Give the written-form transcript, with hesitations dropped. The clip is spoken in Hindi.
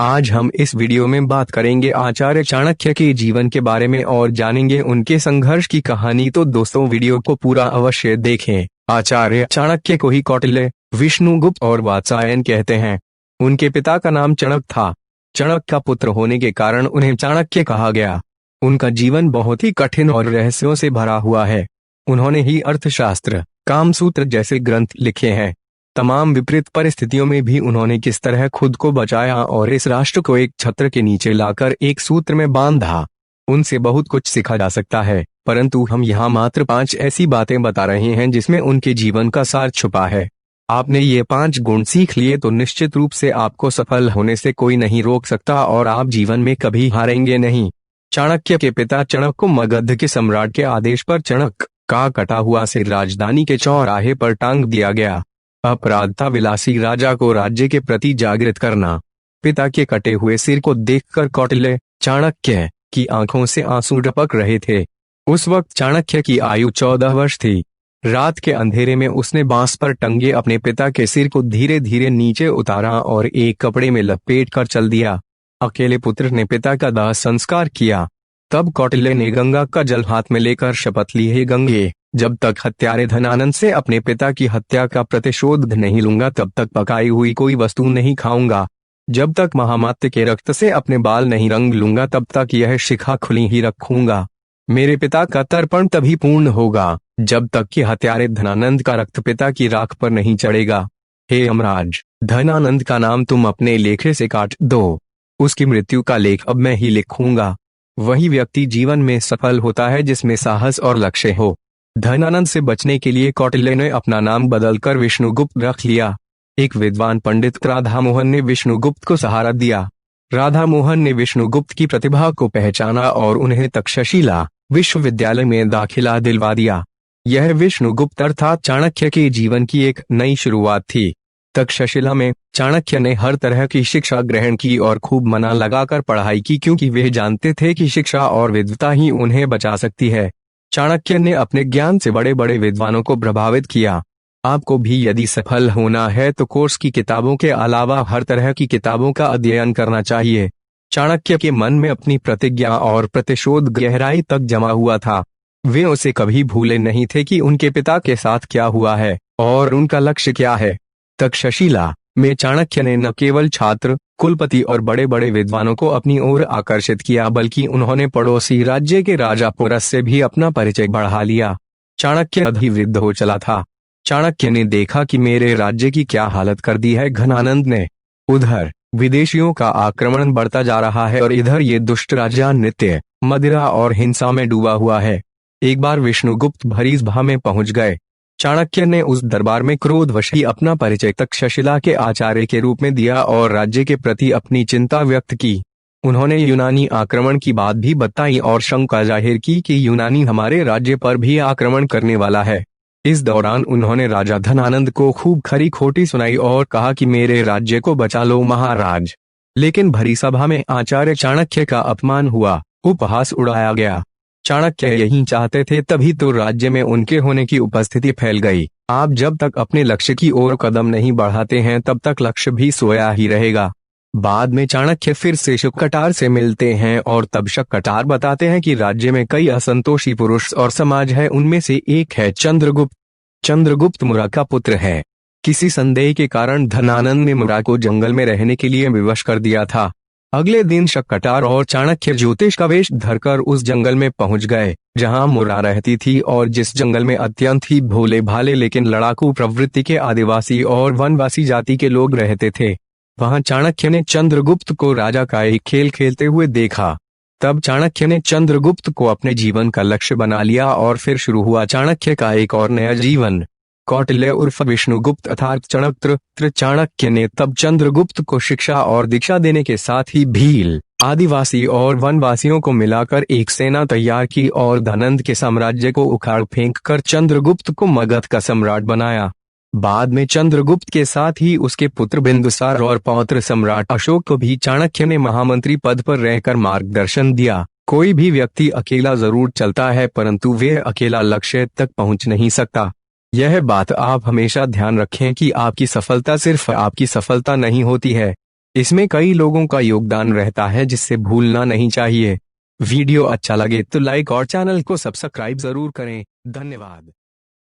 आज हम इस वीडियो में बात करेंगे आचार्य चाणक्य के जीवन के बारे में और जानेंगे उनके संघर्ष की कहानी। तो दोस्तों, वीडियो को पूरा अवश्य देखें। आचार्य चाणक्य को ही कौटिल्य, विष्णुगुप्त और वात्सायन कहते हैं। उनके पिता का नाम चणक था। चणक का पुत्र होने के कारण उन्हें चाणक्य कहा गया। उनका जीवन बहुत ही कठिन और रहस्यों से भरा हुआ है। उन्होंने ही अर्थशास्त्र, कामसूत्र जैसे ग्रंथ लिखे हैं। तमाम विपरीत परिस्थितियों में भी उन्होंने किस तरह खुद को बचाया और इस राष्ट्र को एक छत्र के नीचे लाकर एक सूत्र में बांधा। उनसे बहुत कुछ सीखा जा सकता है, परंतु हम यहाँ मात्र 5 ऐसी बातें बता रहे हैं जिसमें उनके जीवन का सार छुपा है। आपने ये 5 गुण सीख लिए तो निश्चित रूप से आपको सफल होने से कोई नहीं रोक सकता और आप जीवन में कभी हारेंगे नहीं। चाणक्य के पिता चणक को मगध के सम्राट के आदेश पर चणक का कटा हुआ सिर राजधानी के चौराहे पर टांग दिया गया। अपराध था विलासी राजा को राज्य के प्रति जागृत करना। पिता के कटे हुए सिर को देखकर कौटिल्य, चाणक्य की आंखों से आंसू टपक रहे थे। उस वक्त चाणक्य की आयु 14 वर्ष थी। रात के अंधेरे में उसने बांस पर टंगे अपने पिता के सिर को धीरे धीरे नीचे उतारा और एक कपड़े में लपेट कर चल दिया। अकेले पुत्र ने पिता का दाह संस्कार किया। तब कौटिल्य ने गंगा का जल हाथ में लेकर शपथ ली, हे गंगे, जब तक हत्यारे धनानंद से अपने पिता की हत्या का प्रतिशोध नहीं लूंगा तब तक पकाई हुई कोई वस्तु नहीं खाऊंगा। जब तक महामात्य के रक्त से अपने बाल नहीं रंग लूंगा तब तक यह शिखा खुली ही रखूंगा। मेरे पिता का तर्पण तभी पूर्ण होगा जब तक कि हत्यारे धनानंद का रक्त पिता की राख पर नहीं चढ़ेगा। हे यमराज, धनानंद का नाम तुम अपने लेखे से काट दो। उसकी मृत्यु का लेख अब मैं ही लिखूंगा। वही व्यक्ति जीवन में सफल होता है जिसमें साहस और लक्ष्य हो। धनानंद से बचने के लिए कौटिल्य ने अपना नाम बदलकर विष्णुगुप्त रख लिया। एक विद्वान पंडित राधामोहन ने विष्णुगुप्त को सहारा दिया। राधामोहन ने विष्णुगुप्त की प्रतिभा को पहचाना और उन्हें तक्षशिला विश्वविद्यालय में दाखिला दिलवा दिया। यह विष्णुगुप्त अर्थात चाणक्य के जीवन की एक नई शुरुआत थी। तक्षशिला में चाणक्य ने हर तरह की शिक्षा ग्रहण की और खूब मना लगाकर पढ़ाई की, क्योंकि वे जानते थे कि शिक्षा और विद्वता ही उन्हें बचा सकती है। चाणक्य ने अपने ज्ञान से बड़े बड़े विद्वानों को प्रभावित किया। आपको भी यदि सफल होना है तो कोर्स की किताबों के अलावा हर तरह की किताबों का अध्ययन करना चाहिए। चाणक्य के मन में अपनी प्रतिज्ञा और प्रतिशोध गहराई तक जमा हुआ था। वे उसे कभी भूले नहीं थे कि उनके पिता के साथ क्या हुआ है और उनका लक्ष्य क्या है। तक्षशिला में चाणक्य ने न केवल छात्र, कुलपति और बड़े बड़े विद्वानों को अपनी ओर आकर्षित किया, बल्कि उन्होंने पड़ोसी राज्य के राजा पुरस से भी अपना परिचय बढ़ा लिया। चाणक्य अधिवृद्ध हो चला था। चाणक्य ने देखा कि मेरे राज्य की क्या हालत कर दी है घनानंद ने। उधर विदेशियों का आक्रमण बढ़ता जा रहा है और इधर ये दुष्ट राजा नृत्य, मदिरा और हिंसा में डूबा हुआ है। एक बार विष्णुगुप्त भरी सभा में पहुंच गए। चाणक्य ने उस दरबार में क्रोधवश ही अपना परिचय तक्षशिला के आचार्य के रूप में दिया और राज्य के प्रति अपनी चिंता व्यक्त की। उन्होंने यूनानी आक्रमण की बात भी बताई और शंका जाहिर की कि यूनानी हमारे राज्य पर भी आक्रमण करने वाला है। इस दौरान उन्होंने राजा धनानंद को खूब खरी खोटी सुनाई और कहा कि मेरे राज्य को बचा लो महाराज। लेकिन भरी सभा में आचार्य चाणक्य का अपमान हुआ, उपहास उड़ाया गया। चाणक्य यही चाहते थे, तभी तो राज्य में उनके होने की उपस्थिति फैल गई। आप जब तक अपने लक्ष्य की ओर कदम नहीं बढ़ाते हैं तब तक लक्ष्य भी सोया ही रहेगा। बाद में चाणक्य फिर से शुककटार से मिलते हैं और तब शुककटार बताते हैं कि राज्य में कई असंतोषी पुरुष और समाज है। उनमें से एक है चंद्रगुप्त। चंद्रगुप्त मुरा का पुत्र है। किसी संदेह के कारण धनानंद ने मुरा को जंगल में रहने के लिए विवश कर दिया था। अगले दिन शुककटार और चाणक्य ज्योतिष का वेश धरकर उस जंगल में पहुंच गए जहां मुरा रहती थी और जिस जंगल में अत्यंत ही भोले भाले लेकिन लड़ाकू प्रवृत्ति के आदिवासी और वनवासी जाति के लोग रहते थे। वहां चाणक्य ने चंद्रगुप्त को राजा का एक खेल खेलते हुए देखा। तब चाणक्य ने चंद्रगुप्त को अपने जीवन का लक्ष्य बना लिया और फिर शुरू हुआ चाणक्य का एक और नया जीवन। कौटिल्य उर्फ विष्णुगुप्त अर्थात चणक्य चाणक्य ने तब चंद्रगुप्त को शिक्षा और दीक्षा देने के साथ ही भील, आदिवासी और वनवासियों को मिलाकर एक सेना तैयार की और धनानंद के साम्राज्य को उखाड़ फेंक कर चंद्रगुप्त को मगध का सम्राट बनाया। बाद में चंद्रगुप्त के साथ ही उसके पुत्र बिंदुसार और पौत्र सम्राट अशोक को भी चाणक्य ने महामंत्री पद पर रहकर मार्गदर्शन दिया। कोई भी व्यक्ति अकेला जरूर चलता है, परंतु वे अकेला लक्ष्य तक पहुंच नहीं सकता। यह बात आप हमेशा ध्यान रखें कि आपकी सफलता सिर्फ आपकी सफलता नहीं होती है। इसमें कई लोगों का योगदान रहता है जिससे भूलना नहीं चाहिए। वीडियो अच्छा लगे तो लाइक और चैनल को सब्सक्राइब जरूर करें। धन्यवाद।